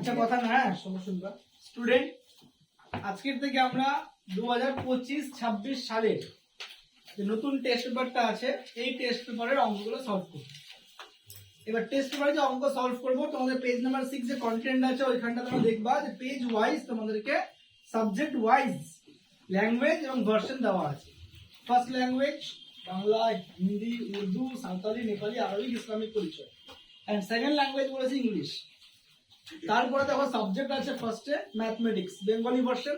একটা কথা না, হ্যাঁ শুনবা স্টুডেন্ট, আজকের থেকে আমরা 2025-26 সালের যে নতুন টেস্ট পেপারটা আছে এই টেস্ট পেপারের অঙ্কগুলো সলভ করব। এবার টেস্ট পেপারে যে অঙ্ক সলভ করব, তোমাদের পেজ নাম্বার 6 যে কন্টেন্ট আছে ওইখানটা তোমরা দেখবা যে পেজ ওয়াইজ তোমাদেরকে সাবজেক্ট ওয়াইজ ল্যাঙ্গুয়েজ এবং ভার্সন দেওয়া আছে। First language Bangla, Hindi, Urdu, Santali, Nepali, Arabic, Islamic পরিচয়, এন্ড সেকেন্ড ল্যাঙ্গুয়েজ বলেছে ইংলিশ। তারপরে দেখো সাবজেক্ট আছে ফার্স্টে mathematics, Bengali version,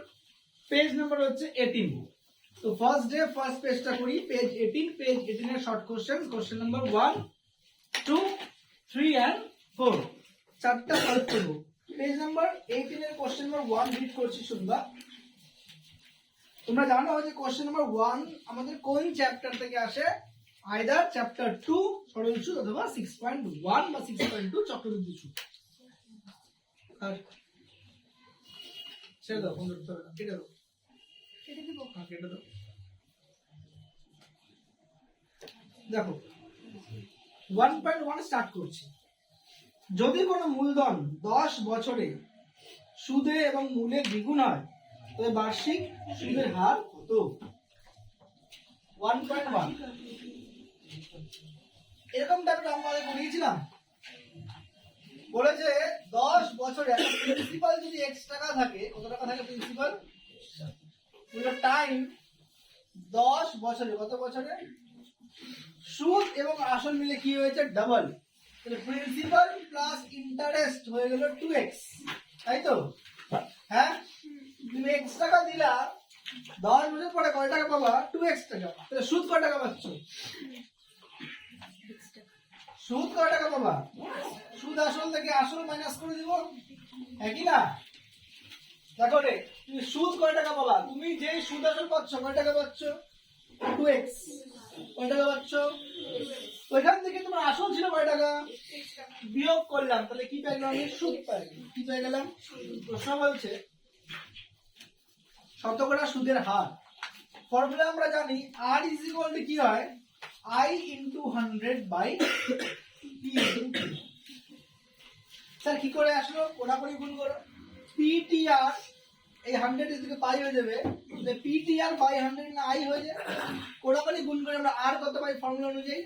page number হচ্ছে 18। তো ফার্স্ট ডে ফার্স্ট পেজটা করি, পেজ 18। পেজ 18 এর short question, question number 1, 2, 3 and 4 চারটা সলভ করব। পেজ নাম্বার 18 এর কোশ্চেন নাম্বার 1 রিড করছি, শুনবা। তোমরা জানো যে কোশ্চেন নাম্বার 1 আমাদের কোন চ্যাপ্টার থেকে আসে? আইদার চ্যাপ্টার 2 সরল সুদ অথবা 6.1 বা 6.2 চক্রবৃদ্ধি সুদ। আর ছেড়ে দাও, কেটে দাও, কেটে দিব, কেটে দাও। দেখো 1.1 স্টার্ট করছি। যদি কোনো মূলধন 10 বছরে সুদে এবং মূলে দ্বিগুণ হয় তবে বার্ষিক সুদের হার কত? 1.1 এরকম টাইপের অঙ্ক আগে করিয়েছিলাম। বলেছে 10 বছরে প্রিন্সিপাল যদি x টাকা থাকে, কত টাকা থাকে প্রিন্সিপাল? টাইম 10 বছরে, কত বছরে? সুদ এবং আসল মিলে কি হয়েছে? ডাবল। তাহলে প্রিন্সিপাল প্লাস ইন্টারেস্ট হয়ে গেল 2x, তাই তো? হ্যাঁ, তুমি x টাকা দিলা, 10 বছর পরে কয় টাকা পাবা? 2x টাকা। তাহলে সুদ কয় টাকা পাচ্ছ? সুদ কয় টাকা পাবা? সুদ আসল থেকে আসল মাইনাস করে দিব, একই না? দেখো রে, তুমি সুদ কয় টাকা পাবা? তুমি যে সুদ আসল পাচ্ছ কয় টাকা পাচ্ছ? 2x। কয় টাকা পাচ্ছ? ওইখান থেকে তোমার আসল ছিল কয় টাকা? বিয়োগ করলাম, তাহলে কি পেয়ে গেলাম? সুদ পেয়ে গেলাম। কি পেয়ে গেলাম? প্রশ্ন বলছে শতকরা সুদের হার। ফর্মুলা আমরা জানি, r ইজ ইকুয়াল টু কি হয়? I into 100/P। স্যার কি করে আসলো? কোনাকুনি গুণ করো, PTR এই 100 এদিকে পাই হয়ে যাবে, তাহলে PTR বাই 100 না I হয়ে যায়। কোনাকুনি গুণ করে আমরা r কত পাই? ফর্মুলা অনুযায়ী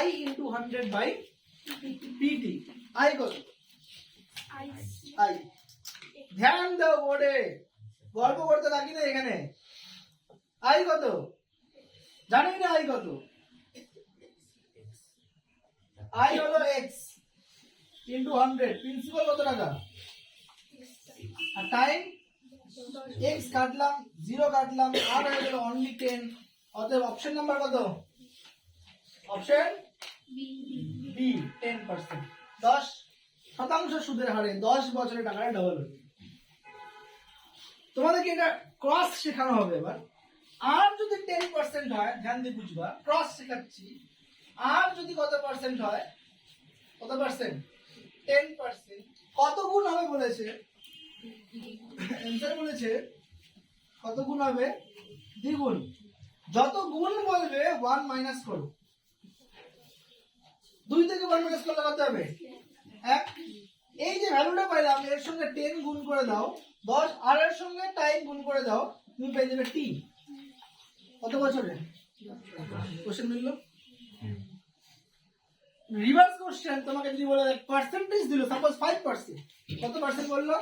I into 100/PT। I কত? I। ধ্যান দাও বোর্ডে, গল্প করতে থাকি না এখানে। I কত জানি না? I কত? I হলো x into 100, প্রিন্সিপাল কত টাকা? আর টাইম x কাটলাম, 0 কাটলাম, আর হয়ে গেল অনলি 10। অতএব অপশন নাম্বার কত? Option B, 10%। 10% সুদের হারে 10 বছরের টাকাটা ডাবল হবে। তোমাদেরকে এটা ক্রস শেখানো হবে এবার। আর যদি 10% হয়, ধ্যান দিয়ে বুঝবা, ক্রস শেখাচ্ছি। আর যদি কত পার্সেন্ট হয়? কত পার্সেন্ট? 10%। কত গুণ হবে বলেছে? অ্যানসার বলেছে কত গুণ হবে? দ্বিগুণ। যত গুণ বলবে 1 মাইনাস করো। 2 থেকে 1 মাইনাস করলে কত হবে? 1। এই যে ভ্যালুটা পাইলাম এর সঙ্গে 10 গুণ করে দাও, 10, আর এর সঙ্গে টাইম গুণ করে দাও, তুমি পেয়ে যাবে t। কত বছরে? কোশ্চেন মিললো। রিভার্স কোশ্চেন তোমাকে যদি বলে পার্সেন্টেজ দিল, সাপোজ 5%, কত পার্সেন্ট বললো?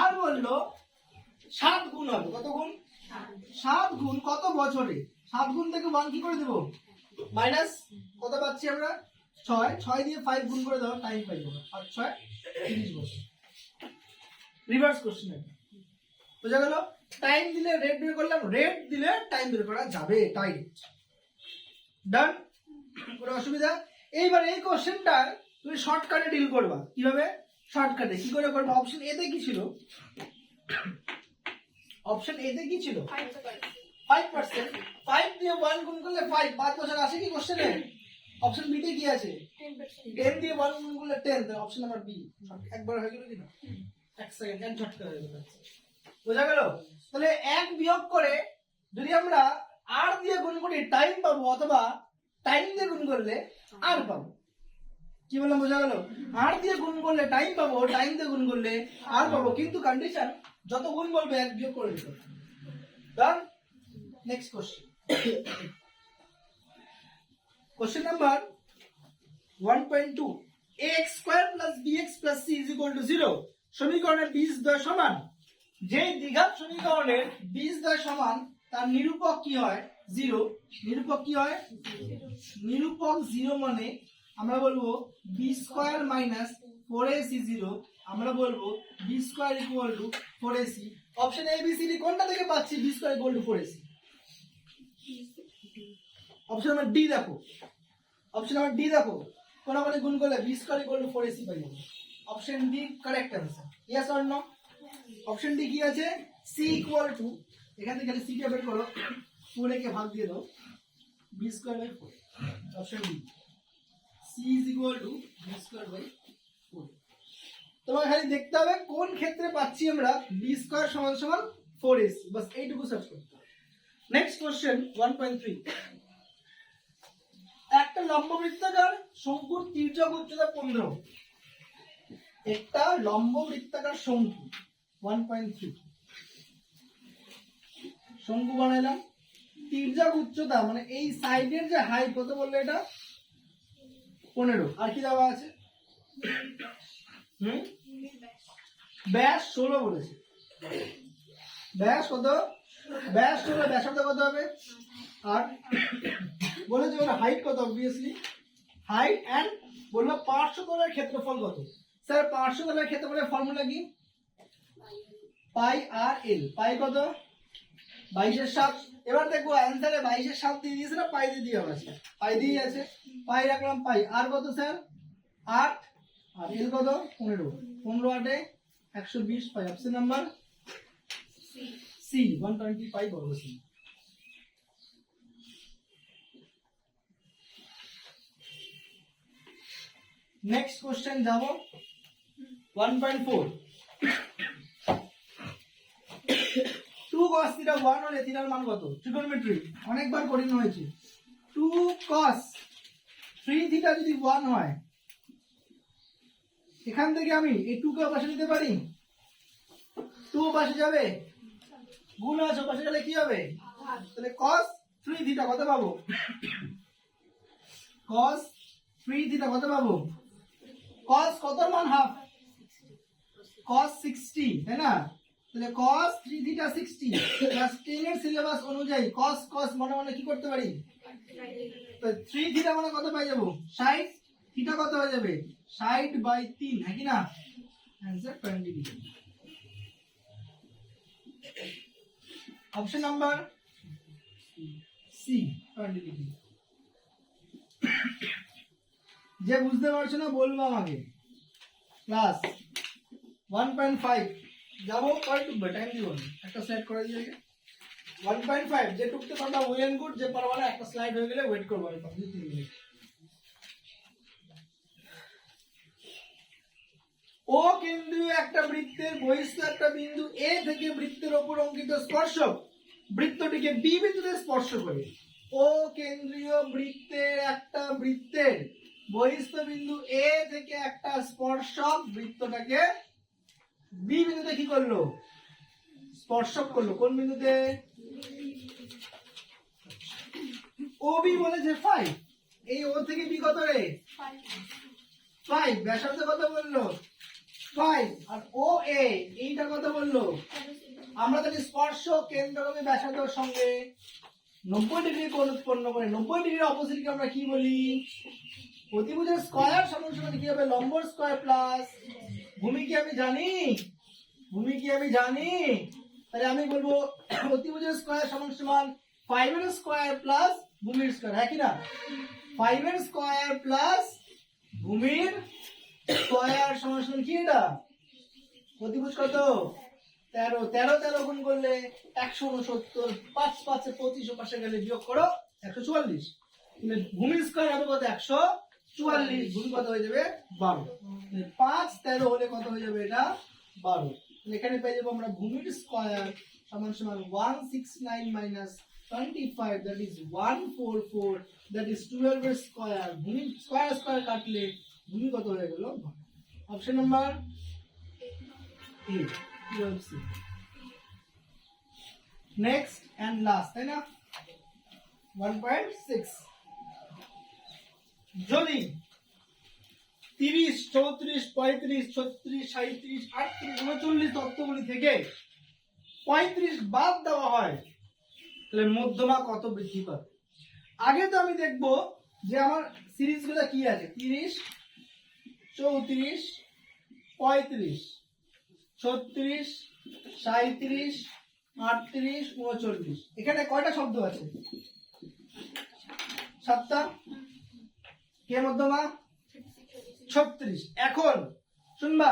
আর বললো 7 গুণ হবে। কত গুণ? 7 গুণ কত বছরে? 7 গুণ থেকে 1 কি করে দেব? মাইনাস। কত পাচ্ছি আমরা? 6। 6 দিয়ে 5 গুণ করে দাও, টাইম পাই যাবে। 5 6 30 বছর। রিভার্স কোশ্চেন বুঝা গেল? টাইম দিলে রেট বের করলাম, রেট দিলে টাইম বের করা যাবে, টাইট। ডান? কোনো অসুবিধা? এইবার এই কোশ্চেনটা তুমি শর্টকাটে ডিল করবা। কিভাবে শর্টকাটে কি করে করবা? অপশন এ তে কি ছিল? অপশন এ তে কি ছিল? 5%। 5 দিয়ে 1 গুণ করলে 5, 5 বছর আসে কি কোশ্চেনে? অপশন বি তে কি আছে? 10 দিয়ে 1 গুণ করলে 10, তাহলে অপশন নাম্বার বি। একবার হয়ে গেল কি না? 1 সেকেন্ড, এক ঝটকা হয়ে গেল। বুঝা গেল? তাহলে 1 বিয়োগ করে যদি আমরা আর দিয়ে গুণ করি টাইম পাবো, অথবা টাইম দিয়ে গুণ করলে আর পাবো। কি বললাম বোঝা গেল? আর দিয়ে গুণ করলে টাইম পাবো, টাইম দিয়ে গুণ করলে আর পাবো, কিন্তু কন্ডিশন যত গুণ বলবে এক বিয়োগ করে দিতে হবে। Done. Next question, question number 1.2, ax square plus bx plus c is equal to 0 সমীকরণের বীজদ্বয় সমান। যেই দ্বিঘাত সমীকরণের বীজদ্বয় সমান তার নিরূপক কি হয়? 0। নিরূপক কি হয়? নিরূপক 0 মানে আমরা বলবো b স্কয়ার মাইনাস 4ac 0, আমরা বলবো b square equal to 4ac। Option A B C D কোনটা থেকে পাচ্ছি b square equal to 4ac? Option number D দেখো, অপশন নাম্বার ডি দেখো, কোন মানে গুণ করলে b square equal to 4ac পাই যাবো। Option D correct answer. Yes or no? Option D কি আছে? c ইকুয়াল টু, এখান থেকে খালি c টা বের করো, 4 কে ভাগ দিয়ে দাও, b square by 4। Option D c is equal to b square by 4। তোমাকে খালি দেখতে হবে কোন ক্ষেত্রে পাচ্ছি আমরা b স্কয়ার সমান সমান 4ac, বাস এইটুকু সার্চ করতে হবে। নেক্সট কোশ্চেন 1.3, একটা লম্ববৃত্তাকার শঙ্কুর তির্যক উচ্চতা 15। একটা লম্ববৃত্তাকার শঙ্কু 1.3, শঙ্কু বানাইলাম, তির্যক উচ্চতা মানে এই সাইডের যে হাইট কত বললে এটা? 15। আর কি দেওয়া আছে? ব্যাস 16 বলেছে। ব্যাস কত? ব্যাস 16, ব্যাসার্ধ কত হবে? আর বলেছে ওর হাইট কত? অবভিয়াসলি হাইট এন্ড বললো পার্শ্বতলের ক্ষেত্রফল কত? স্যার পার্শ্বতলের ক্ষেত্রফলের ফর্মুলা কি? পাই আর এল। পাই কত? 22/7। এবার দেখো অ্যানসারে 22/7 দিয়ে দিয়েছে না পাই দিয়ে দেওয়া আছে? পাই দিয়ে আছে, পাই রাখলাম পাই। আর কত স্যার? 8। আর এল কত? 15। 15 8 120 পাই। অপশন নাম্বার সি 125 বর্গ সেমি। নেক্সট কোশ্চেন যাব 1.4, 2 cos θ 1 হলে থিটার মান কত? ট্রিগোনোমেট্রি অনেকবার পড়ানো হয়েছে। 2 cos 3 θ যদি 1 হয়, এখান থেকে আমি এই 2 কে পাশে নিতে পারি, 2 পাশে যাবে, গুণ আছে পাশে গেলে কি হবে? তাহলে cos 3 θ কত পাবো? cos 3 θ কত পাবো? cos কত মান হাফ? cos 60, তাই না? তাহলে cos 3 θ 60 প্লাস 10 এর সিলেবাস অনুযায়ী cos cos মনে মনে কি করতে পারি? তো 3 θ মানে কত পাই যাব? 60। θ কত হয়ে যাবে? 60/3, হ্যাঁ কি না? Answer 20 degree. Option number C 20 degree. যে বুঝতে পারছো না বলবো আমাকে। ক্লাস 1.5 যাবো, কয়টুক টাইম দিব না, একটা সেট করে দিয়ে 1.5 যে টুকতে পারবা ওয়েল গুড, যে পারবা না একটা স্লাইড হয়ে গেলে ওয়েট করবো আমি 2 মিনিট। ও কেন্দ্রীয় একটা বৃত্তের বহিস্থ একটা বিন্দু এ থেকে বৃত্তের উপর অঙ্কিত স্পর্শক বৃত্তটিকে বি বিন্দুতে স্পর্শ করে। ও কেন্দ্রীয় বৃত্তের একটা বৃত্তের বহিস্থ বিন্দু এ থেকে একটা স্পর্শক বৃত্তটাকে বি বিন্দুতে কি করলো? স্পর্শক করলো। কোন বিন্দুতে? ও বি বলেছে 5, এই ও থেকে বি কত রে? 5। ব্যাসার্ধ কত বললো? 5। আর ও এ এইটা কত বললো? আমরা জানি স্পর্শ কেন্দ্রগামী ব্যাসার্ধের সঙ্গে 90 ডিগ্রি কোণ উৎপন্ন করে। 90 ডিগ্রির অপোজিটকে আমরা কি বলি? অতিভুজের স্কয়ার সমান সমান কি হবে? লম্বর স্কয়ার প্লাস ভূমি কি আমি জানি? ভূমি কি আমি জানি? তাহলে আমি বলবো অতিভুজের স্কয়ার সমান সমান 5 এর স্কয়ার প্লাস ভূমির স্কয়ার, হ্যাঁ কি না? 5 এর স্কয়ার প্লাস ভূমির স্কয়ার সমান সমান কি? এটা অতিভুজ কত? 13। 13 13 গুণ করলে 169, 5 5 25, পাশে গেলে বিয়োগ করো 144। তাহলে ভূমির স্কয়ার হবে কত? 144। ভূমি কত হয়ে যাবে? 12। 5 13 হলে কত হয়ে যাবে? এটা 12। এখানে পেয়ে যাবো আমরা ভূমির স্কয়ার সমান সমান 169 minus 25, that is 144, that is 12 এর স্কয়ার। ভূমির স্কয়ার স্কয়ার কাটলে 2 কত হয়ে গেল? Option number A, next and last, তাই না? 1.6 যদি 30, 34, 35, 36, 37, 38, 39 তত্ত্বগুলি থেকে 35 বাদ দেওয়া হয় তাহলে মধ্যমা কত বৃদ্ধি পাবে? আগে তো আমি দেখবো যে আমার সিরিজগুলো কি আছে। 30, 34, 35, 36, 37, 38, 39, এখানে কয়টা শব্দ আছে? 7টা। কে মধ্যমা? 36। এখন শুনবা,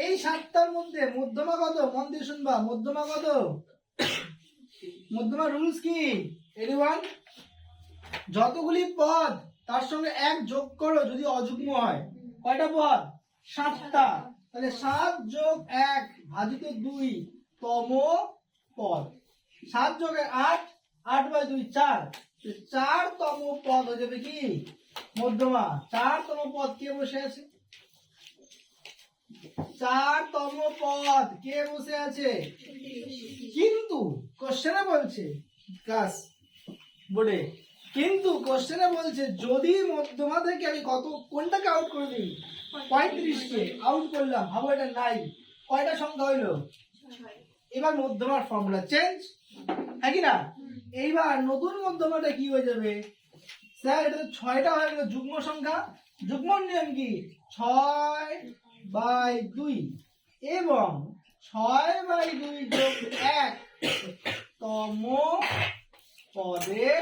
এই 7টার মধ্যে মধ্যমা কত? মন দিয়ে শুনবা, মধ্যমা কত? মধ্যমা রুলস কি? এনিওয়ান? যতগুলি পদ তার সঙ্গে 1 যোগ করো যদি অযুগ্ম হয়। কয়টা পদ? 7টা। তাহলে 7 যোগ 1 ভাজিত 2 তম পদ। 7 যোগ 8, 8/2 4, 4তম পদ হয়ে যাবে কি? মধ্যমা। 4তম পদ কে বসে আছে? 4তম পদ কে বসে আছে? কিন্তু কোশ্চেনে বলছে, ক্লাস বোর্ডে, কিন্তু কোশ্চেনে বলছে যদি মধ্যমা থেকে আমি কত কোনটাকে আউট করে দিই? 35 কে আউট করলাম, ভাবো এটা নাই, কয়টা সংখ্যা হইলো? এবার মধ্যমার ফর্মুলা চেঞ্জ, হ্যাঁ কি না? এইবার নতুন মধ্যমাটা কি হয়ে যাবে? স্যার এটা তো 6টা হয়ে গেল যুগ্ম সংখ্যা। যুগ্ম নিয়ম কি? 6/2 এবং 6/2 যোগ 1 তম পদের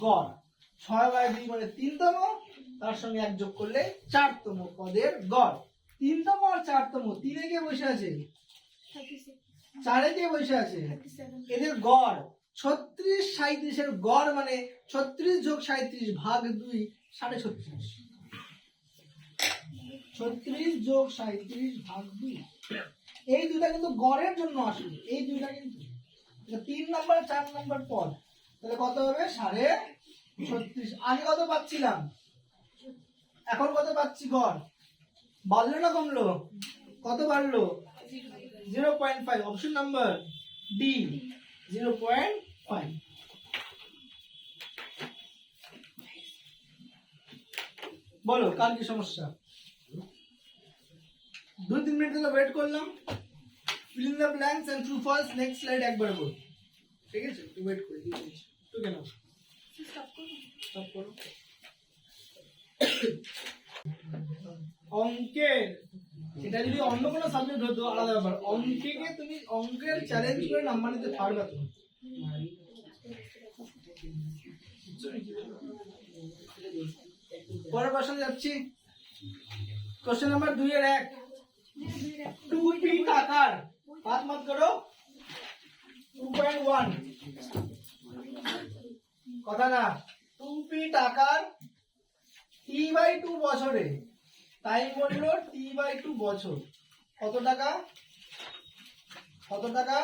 গড়। 6/2 মানে 3তম, তার সঙ্গে 1 যোগ করলে 4তম পদের গড়। 3তম আর 4তম, 3-এ কে বসে আছে? 4-এ কে বসে আছে? এদের গড় 36, 37 এর গড় মানে 36 যোগ 37 ভাগ 2 36। 36 যোগ 37 ভাগ 2, এই দুইটা কিন্তু গড়ের জন্য আসলে, এই দুইটা কিন্তু 3 নাম্বার 4 নাম্বার পদ। তাহলে কত হবে? 36.5। আগে কত পাচ্ছিলাম, এখন কত পাচ্ছি? গড় বাড়লো না কমলো? কত বাড়লো? 0.5। Option number D, 0.5। বলো কার কি সমস্যা? 2-3 মিনিট ধরে ওয়েট করলাম। fill in the blanks and true false, next slide একবার বল, ঠিক আছে? একটু ওয়েট করে দিই, তো কেন স্টপ করো। অঙ্কের, এটা যদি অন্য কোনো সাবজেক্ট হতো আলাদা ব্যাপার, অঙ্কে তুমি অঙ্কের চ্যালেঞ্জ করে নাম্বার নিতে পারবে তো? পরের প্রশ্ন যাচ্ছি। কোশ্চেন নাম্বার 2 এর 1, 2p টাকার, বাদ মত করো, 2.1 কথা না, 2p টাকার t/2 বছরে, তাই বললো t/2 বছর, কত টাকা? কত টাকা?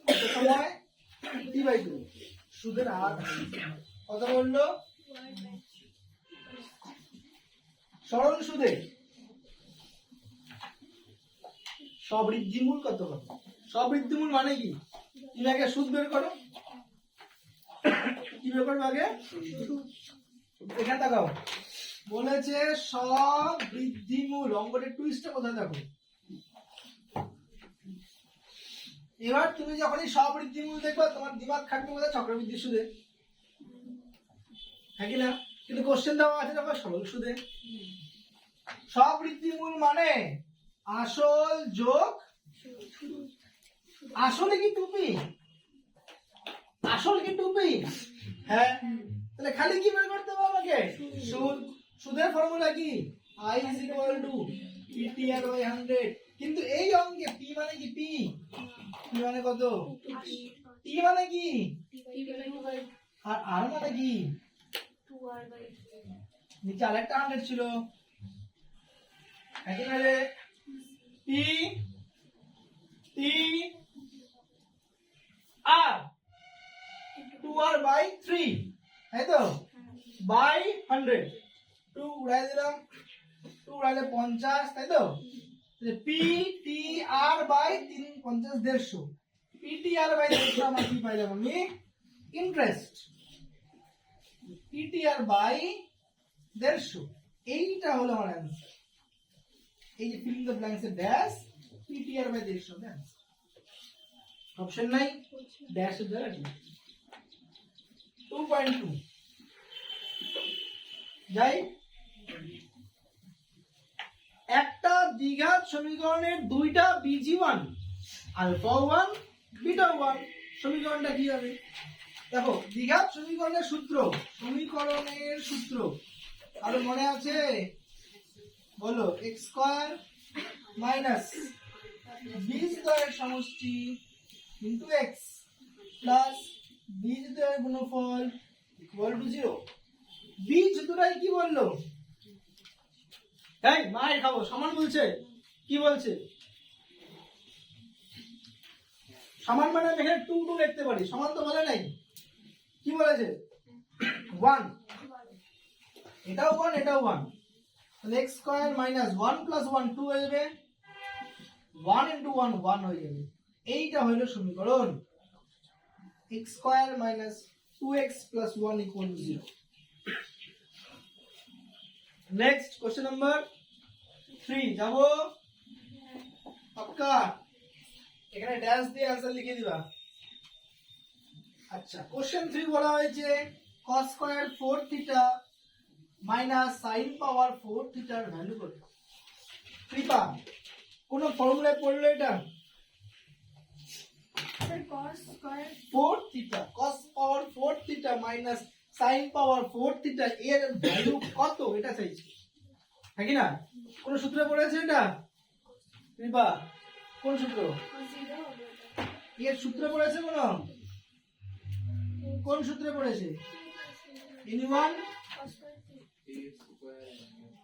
কত সময়? t/2 সুদের হার কত বললো? সরল সুদে সবৃদ্ধিমূল কত হবে? সবৃদ্ধিমূল মানে কি? তুমি আগে সুদ বের করো। কি বের করবে আগে? এখানে তাকাও, বলেছে সবৃদ্ধিমূল। অঙ্কটা টুইস্টটা কোথায় দেখো। এবার তুমি যখনই সবৃদ্ধিমূল দেখবে তোমার দিমাগ খাটবে কোথায়? চক্রবৃদ্ধি সুদে, হ্যাঁ কি না? কিন্তু কোশ্চেন দেওয়া আছে যখন সরল সুদে। সবৃদ্ধিমূল মানে আসল যোগ, আসলে কি টুপি? আসল কি টুপি? হ্যাঁ, তাহলে খালি কি বের করতে হবে আমাকে? সুদ। সুদের ফর্মুলা কি? I is equal to PTR/100। কিন্তু এই অঙ্কে P মানে কি? P মানে কত? T মানে কি? আর R মানে কি? নিচে আরেকটা 100 ছিল, এখানে P T R 2R/3, তাই তো? বাই 100, 2 উড়াই দিলাম, P T R by 350 150 P T R by 150 আমার কি পাইলাম আমি interest P T R by 150 এইটা হলো আমার অ্যান্সার এই যে ফিলিং দ্য ব্ল্যাঙ্কস এর dash P T R by 150 dash option নাই ড্যাশ এর দ্বারা 2.2 যাই একটা দ্বিঘাত সমীকরণের দুইটা bg1 আলফা 1 বিটা 1 সমীকরণটা কি হবে দেখো দ্বিঘাত সমীকরণের সূত্র আরো মনে আছে বলো x স্কয়ার মাইনাস b স্কয়ারের সমষ্টি ইনটু x প্লাস b স্কয়ারের গুণফল ইকুয়াল টু 0 b সূত্রটাই কি বললো এই মায়ের খাবো সমান বলছে কি বলছে সমান মানে আমি এখানে 2 2 লিখতে পারি সমান তো বলে নাই কি বলেছে 1 এটাও 1 এটাও 1 তাহলে x স্কয়ার মাইনাস 1 প্লাস 1 2 হয়ে যাবে 1 ইনটু 1 1 হয়ে যাবে এইটা হলো সমীকরণ x square minus 2x plus 1 equal to 0 next question number 3 যাবো পাক্কা এখানে ড্যাশ দিয়ে आंसर লিখে দিবা আচ্ছা क्वेश्चन 3 বলা হয়েছে cos square 4 theta minus sin পাওয়ার 4 থিটার ভ্যালু কত কৃপা কোন ফর্মুলায় পড়লো এটা sir cos square 4 theta cos পাওয়ার 4 থিটা মাইনাস sin পাওয়ার 4 থিটা এর ভ্যালু কত এটা চাইছি নাকি না কোন সূত্রে পড়েছে এটা কৃপা কোন সূত্র কনসিডার হবে এর সূত্রে পড়েছে কোন সূত্রে পড়েছে এনিওয়ান cos স্কয়ার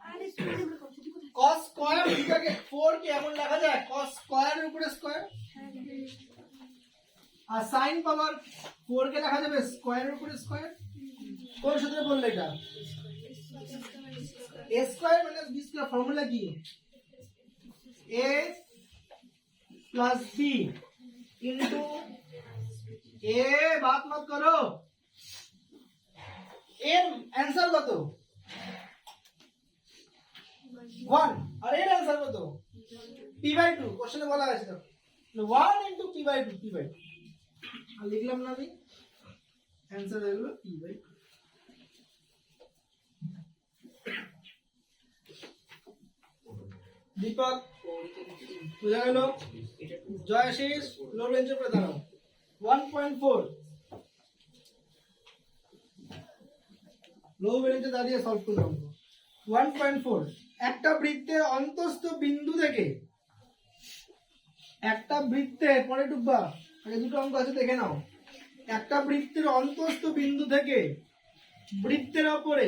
আরে স্কয়ার করতে cos স্কয়ার থিটাকে 4 কে এমন লেখা যায় cos স্কয়ার এর উপরে স্কয়ার আর sin পাওয়ার 4 কে লেখা যাবে স্কয়ার এর উপরে স্কয়ার কোন সূত্রে পড়লে এটা a square minus b square formula কি a plus b into a बात मत करो এর आंसर কত 1 আর এর आंसर কত p/2 কোশ্চেনে বলা আছে তো 1 ইনটু p/2 আর লিখলাম না আমি आंसर হলো p/2 दीपक বুঝা গেল জয়াশিস লো বেঞ্চে পড়ে দাঁড়াও 1.4 লো বেঞ্চে দাঁড়িয়ে সলভ করতে হবে 1.4 একটা বৃত্তের অন্তস্থ বিন্দু থেকে একটা বৃত্তের পরে ডুববা আগে দুটো অঙ্ক আছে দেখে নাও একটা বৃত্তের অন্তস্থ বিন্দু থেকে বৃত্তের উপরে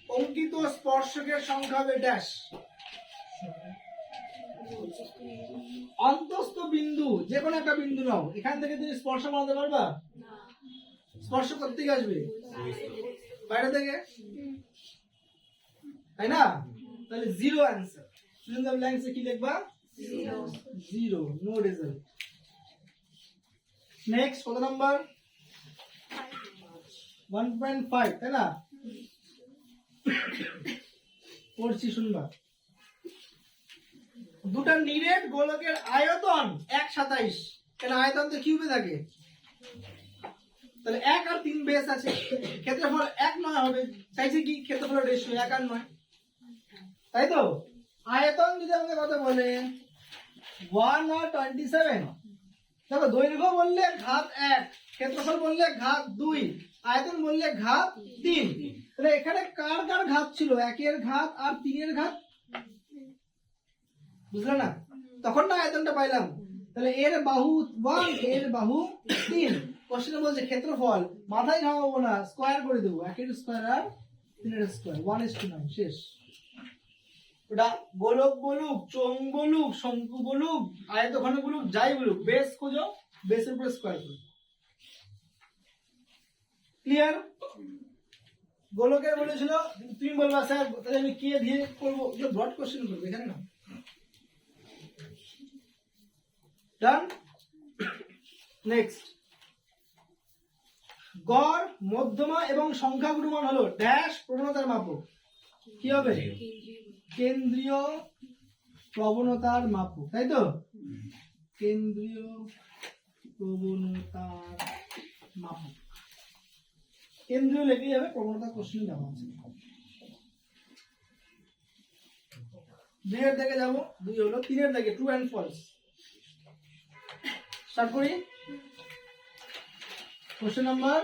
অঙ্কিত স্পর্শকের সংখ্যা হবে ড্যাশ অন্তস্থ বিন্দু যে কোনো একটা বিন্দু নাও এখান থেকে তুমি স্পর্শ বানাতে পারবা না স্পর্শ করতে থেকে আসবে বাইরে থেকে তাই না তাহলে zero answer fill the blanks এ কি লিখবা জিরো নো রেজাল্ট নেক্সট কত নাম্বার 1.5 তাই না পড়ছি শুনবা দুটো নিরেট গোলকের আয়তন 1.27 কেন আয়তন তো কিউবে থাকে তাহলে 1 আর 3 বেস আছে ক্ষেত্রফল 1 নয় হবে চাইছে কি ক্ষেত্রফলের রেশিও 1 আর 9 তাই তো আয়তন যদি আমাকে কথা বলে 1 আর 27 দেখো দৈর্ঘ্য বললে ঘাত 1 ক্ষেত্রফল বললে ঘাত 2 আয়তন বললে ঘাত 3 তাহলে এখানে কার কার ঘাত ছিল 1 এর ঘাত আর 3 এর ঘাত বুঝলে না তখন না আয়তনটা পাইলাম তাহলে এর বাহু 1 এর বাহু 3 কোশ্চেনে বলছে ক্ষেত্রফল মাথায় ঘামাবো না স্কয়ার করে দেবো 1 এর স্কয়ার আর 3 এর স্কয়ার 1:9 শেষ ওটা গোলক বলুক চোঙ বলুক শঙ্কু বলুক আয়তঘন বলুক যাই বলুক বেস খোঁজো বেসের উপরে স্কয়ার করো ক্লিয়ার গোলকের বলেছিল তুমি বলবা স্যার তাহলে আমি কে দিয়ে করবো ব্রড কোশ্চেন করবো এখানে না ডান। নেক্সট, গড়, মধ্যমা এবং সংখ্যাগুরু মান হলো ড্যাশ প্রবণতার মাপক। কি হবে? কেন্দ্রীয় প্রবণতার মাপক, তাই তো? কেন্দ্রীয় প্রবণতার মাপক। কেন্দ্রীয় লেখেই যাবে, প্রবণতা কোশ্চেন দেওয়া আছে। 2 এর দিকে যাবো, 2 হলো 3 এর দিকে ট্রু অ্যান্ড ফলস। স্টার্ট করি। Question number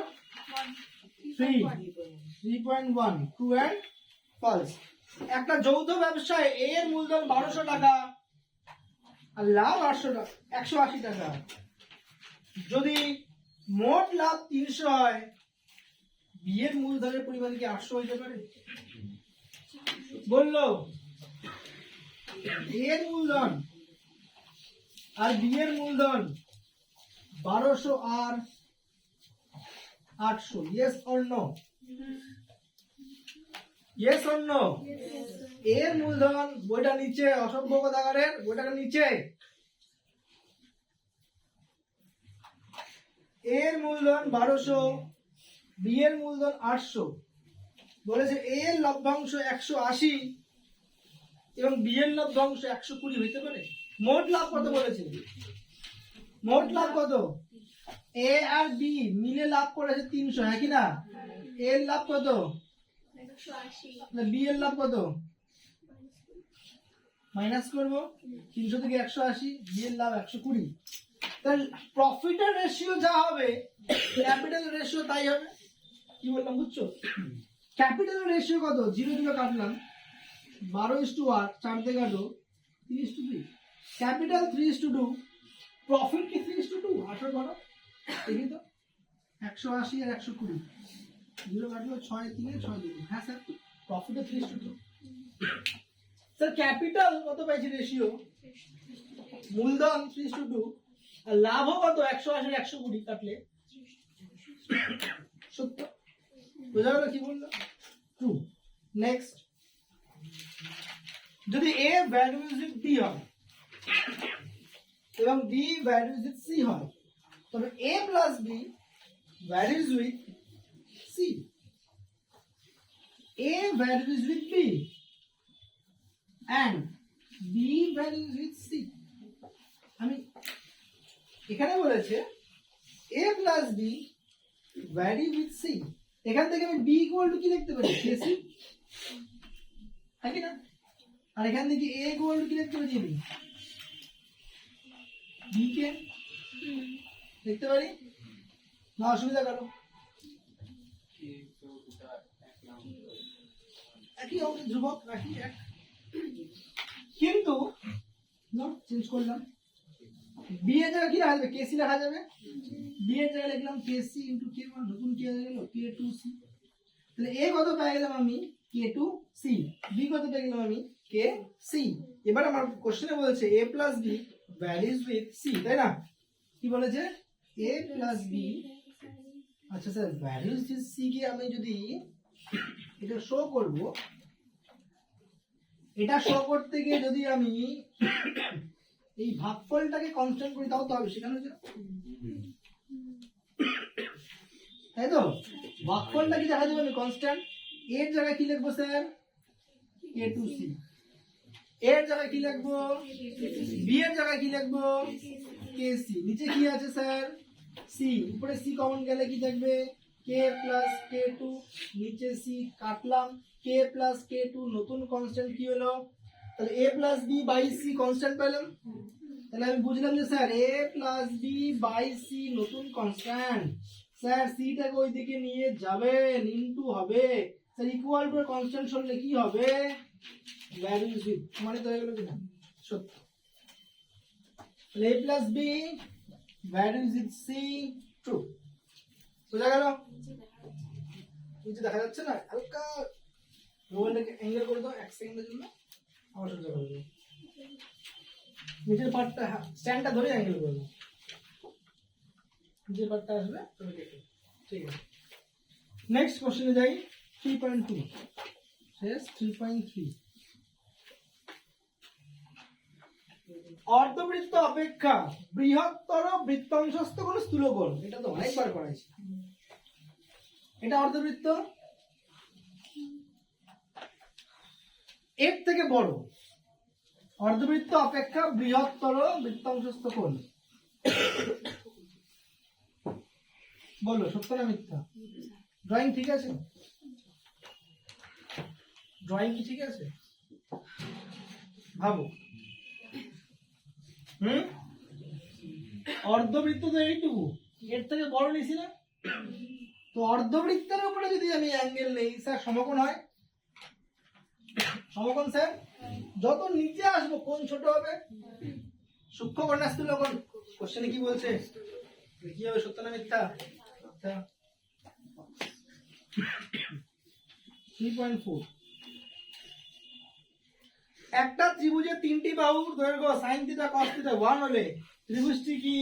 3.1 true and false. একটা যৌথ ব্যবসায় এ এর মূলধন 1200 টাকা আর লাভ 180 টাকা। যদি মোট লাভ 300 হয়, বি এর মূলধনের পরিমাণ কি 800 হইতে পারে? বললো এ এর মূলধন আর বি এর মূলধন 1200 আর 800, yes or no? Yes or no? এর মূলধন, বইটা নিচে, অসভ্য কথাকারের বইটাকে নিচে। এর মূলধন 1200, বি এর মূলধন 800। বলেছে এ এর লভ্যাংশ 180 এবং বি এর লভ্যাংশ 120 হইতে পারে? মোট লাভ কত বলেছে? মোট লাভ কত? এ আর বি মিলে লাভ করেছে 300, হ্যাঁ কি না? এ এর লাভ কত? 180 বি এর লাভ কত? মাইনাস করবো 300 থেকে 180, বি এর লাভ 120। তাহলে প্রফিটের রেশিও যা হবে, ক্যাপিটাল রেশিও তাই হবে। কি বললাম বুঝছো? ক্যাপিটাল রেশিও কত? 0 0 কাটলাম, 12:8, 4 দিয়ে কাটো 3:2। ক্যাপিটাল 3:2, প্রফিট কি 3:2? 18 করো দেখি তো, 180 আর 120, 0 কাটলো 6 3 6 2। হ্যাঁ স্যার, প্রফিটে 3:2। স্যার ক্যাপিটাল কত পাইছি রেশিও? মূলধন 3:2 আর লাভও কত? 180 120 কাটলে সত্য। বোঝা গেল কি বললো? ট্রু। নেক্সট, যদি এ ভ্যালুজ উইথ বি হয় এবং বি ভ্যালুজ উইথ সি হয়, তবে A plus B values with C. A values with B and b values with c। আমি এখানে বলেছে a plus b vary with c, এখান থেকে আমি b equal to কি লিখতে পারি? kc, তাই না? আর এখান থেকে a equal to কি লিখতে পারি? b কে লিখতে পারি না? অসুবিধা করো, একই হবে, ধ্রুবক রাখি এক, কিন্তু চেঞ্জ করলাম। বি এর জায়গায় কি লেখা যাবে? কেসি লেখা যাবে। বি এর জায়গায় লিখলাম কেসি ইনটু কে ওয়ান, নতুন কি হয়ে গেল? কে টু সি। তাহলে এ কত পেয়ে গেলাম আমি? কে টু সি। বি কত পেয়ে গেলাম আমি? K C. এবার আমার কোশ্চেনে বলেছে A plus B varies with C, তাই না? কি বলেছে? এ প্লাস বি, আচ্ছা স্যার ভ্যারিজ উইথ সি কে আমি যদি এটা শো করব, এটা শো করতে গিয়ে যদি আমি এই ভাগফলটাকে কনস্ট্যান্ট করি তাও তো হবে, সেখানে তাই তো? ভাগফলটা কি দেখা যাবে? আমি কনস্ট্যান্ট। এর জায়গায় কি লিখবো স্যার? কে টু সি। এর জায়গায় কি লিখবো? বি এর জায়গায় কি লিখবো? K C. নিচে কি আছে স্যার? সি। উপরে সি কমন গেলে কি থাকবে? কে প্লাস কে টু, নিচে সি কাটলাম, কে প্লাস কে টু, নতুন কনস্ট্যান্ট কি হলো? তাহলে A plus B by C constant পেলাম। তাহলে আমি বুঝলাম যে sir A plus B by C নতুন কনস্ট্যান্ট। স্যার সিটাকে ওই দিকে নিয়ে যাবেন, ইনটু হবে। স্যার ইকুয়াল টু কনস্ট্যান্ট সরলে কি হবে? ভ্যালুজ উইথ, মানে তো হয়ে গেল কিনা? সত্য। তাহলে A plus B values with C true. বোঝা গেল? নিচে দেখা যাচ্ছে না? হালকা মোবাইলটাকে অ্যাঙ্গেল করে দাও 1 সেকেন্ডের জন্য, আমার সোজা করে দাও। নিচের পার্টটা স্ট্যান্ডটা ধরে অ্যাঙ্গেল করে দাও, নিচের পার্টটা আসবে তুমি দেখো। ঠিক আছে, নেক্সট কোশ্চেনে যাই। 3.2 শেষ। 3.3 অর্ধবৃত্ত অপেক্ষা বৃহত্তর বৃত্তাংশস্থ কোন স্থূলকোণ, এটা তো অনেকবার করাইছি। এটা অর্ধবৃত্ত, এর থেকে বড় অর্ধবৃত্ত অপেক্ষা বৃহত্তর বৃত্তাংশস্থ কোণ। বলো সত্য না মিথ্যা? ড্রয়িং ঠিক আছে? ড্রয়িং কি ঠিক আছে? ভাবো। অর্ধবৃত্ত তো এইটুকু, এর থেকে বড় নিছি না? তো অর্ধবৃত্তের উপরে যদি আমি অ্যাঙ্গেল নেই স্যার, সমকোণ হয়? সমকোণ স্যার। যত নিচে আসবো কোণ ছোট হবে। সূক্ষ্মকোণ না স্থূলকোণ? কোশ্চেনে কি বলছে? কি হবে, সত্য না মিথ্যা? 3.4 একটা ত্রিভুজের তিনটি বাহুর দৈর্ঘ্য sin θ cos θ 1 হলে ত্রিভুজটি কি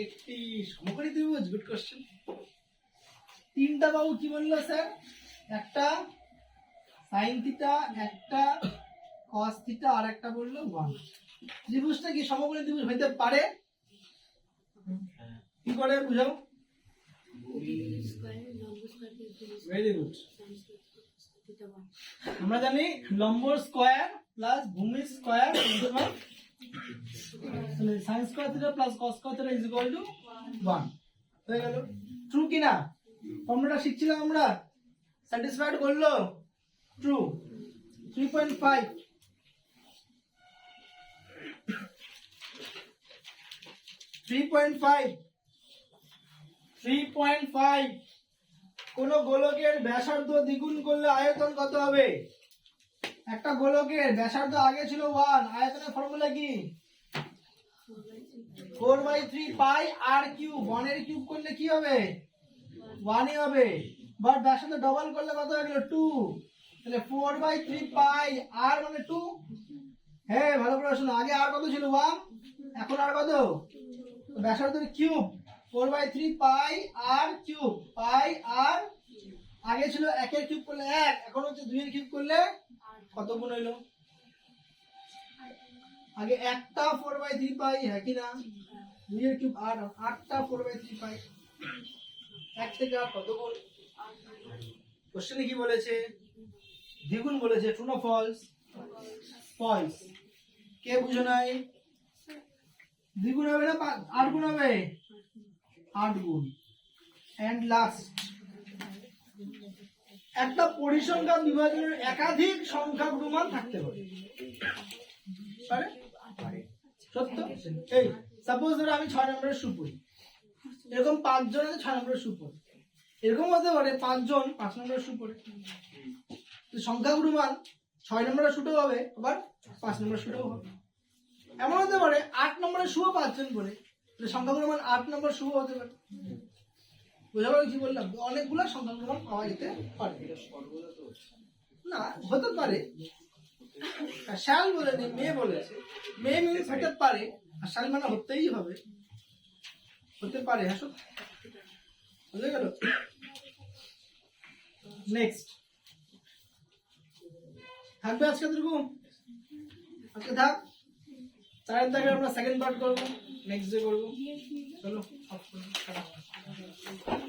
একটি সমকোণী ত্রিভুজ? Good question. তিনটা বাহু কি বললো স্যার? একটা sin θ, একটা cos θ, আর একটা বললো 1। ত্রিভুজটা কি সমকোণী ত্রিভুজ হইতে পারে? কি করে বুঝাও? Very good. আমরা জানি লম্ব স্কয়ার প্লাস ভূমি স্কয়ার সমান sin square theta plus cos square theta is equal two 1 হয়ে গেল। ট্রু কি না? ফর্মুলাটা শিখছিলাম আমরা, স্যাটিসফাইড করলো? ট্রু। 3.5 3.5 কোন গোলকের ব্যাসার্ধ দ্বিগুণ করলে আয়তন কত হবে? একটা গোলকের ব্যাসার্ধ আগে ছিল 1, আয়তনের ফর্মুলা কি? 4/3 পাই আর কিউব। 1 এর কিউব করলে কি হবে? 1ই হবে। বাট ব্যাসার্ধ ডবল করলে কত হয়ে গেল? 2। তাহলে 4/3 পাই আর মানে 2। হ্যাঁ ভালো করে শোনো, আগে আর কত ছিল? 1, এখন আর কত? ব্যাসার্ধের কিউব 4/3 পাই আর কিউব। পাই আর আগে ছিল 1 এর কিউব করলে 1, এখন হচ্ছে 2 এর কিউব করলে কত গুণ হইলো? আগে একটা 4/3 পাই, হ্যাঁ কি না? 2 এর কিউব 8, 8টা 4/3 পাই। 1 থেকে আর কত গুণ? কোশ্চেনে কি বলেছে? দ্বিগুণ বলেছে। ট্রু না ফলস? ফলস। কে বুঝো নাই? দ্বিগুণ হবে না 8 গুণ হবে? 8 গুণ। এন্ড লাস্ট, একটা পরিসংখ্যা বিভাজনের একাধিক সংখ্যা গুণমান থাকতে পারে। পারে? সত্য? এই সাপোজ ধরো আমি 6 নম্বরের সুপরি, এরকম 5 জন আছে 6 নম্বরের সুপরি, এরকম হতে পারে 5 জন 5 নম্বরের সুপরি। সংখ্যা গুণমান 6 নম্বরের সুটো হবে, আবার 5 নম্বরের সুটো হবে। এমন হতে পারে 8 নম্বরের সুও 5 জন করে, সংখ্যা গুণমান 8 নম্বর সুও হতে পারে। বুঝা গেল কি বললাম? অনেকগুলো সংখ্যা গুণমান পাওয়া যেতে পারে। না হতে পারে, শাল বলে নেই, মেয়ে বলেছে। মেয়ে মিনস হতে পারে, আর শাল মানে হতেই হবে। হতে পারে, হ্যাঁ সব বুঝে গেল। নেক্সট থাকবে আজকে এরকম, আজকে থাক। চারের দাগে আমরা সেকেন্ড পার্ট করবো, নেক্সট ডে করবো। চলো।